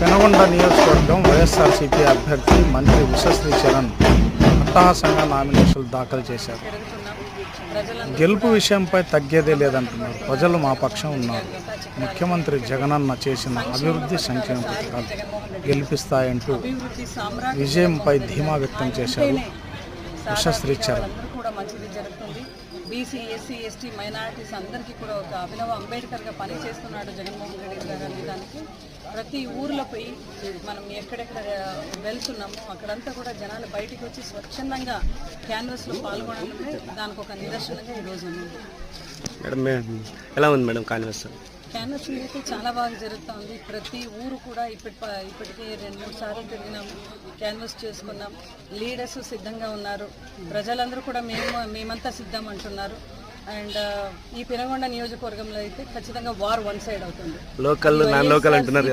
పెనుగొండ నియోజకవర్గం వైఎస్ఆర్సీపీ అభ్యర్థి మంత్రి ఉషశ్రీ చరణ్ అట్టహాసంగా నామినేషన్లు దాఖలు చేశారు. గెలుపు విషయంపై తగ్గేదే లేదంటున్నారు. ప్రజలు మా పక్షం ఉన్నారు. ముఖ్యమంత్రి జగనన్న చేసిన అభివృద్ధి సంక్షేమ పథకాలు గెలిపిస్తాయంటూ విజయంపై ధీమా వ్యక్తం చేశారు Ushasri Charan. BC, SC, ST, minorities అందరికీ కూడా ఒక అభినవ అంబేద్కర్గా పనిచేస్తున్నాడు జగన్మోహన్ రెడ్డి గారు అనే దానికి ప్రతి ఊర్లో పోయి మనం ఎక్కడెక్కడ వెళ్తున్నామో అక్కడంతా కూడా జనాలు బయటికి వచ్చి స్వచ్ఛందంగా క్యాన్వాస్లో పాల్గొనడమే దానికి ఒక నిదర్శనంగా ఈరోజు ఉంది. మేడం ఎలా ఉంది మేడం క్యాన్వాస్ అయితే చాలా బాగా జరుగుతుంది. ప్రతి ఊరు కూడా ఇప్పటికే 2-3 సార్లు తిరిగినాము, క్యాన్వాస్ చేసుకున్నాం. లీడర్స్ సిద్ధంగా ఉన్నారు, ప్రజలందరూ కూడా మేమంతా సిద్ధం అంటున్నారు. అండ్ ఈ పెనుగొండ నియోజకవర్గంలో అయితే ఖచ్చితంగా వార్ వన్ సైడ్ అవుతుంది. లోకల్ నాన్ లోకల్ అంటున్నారు.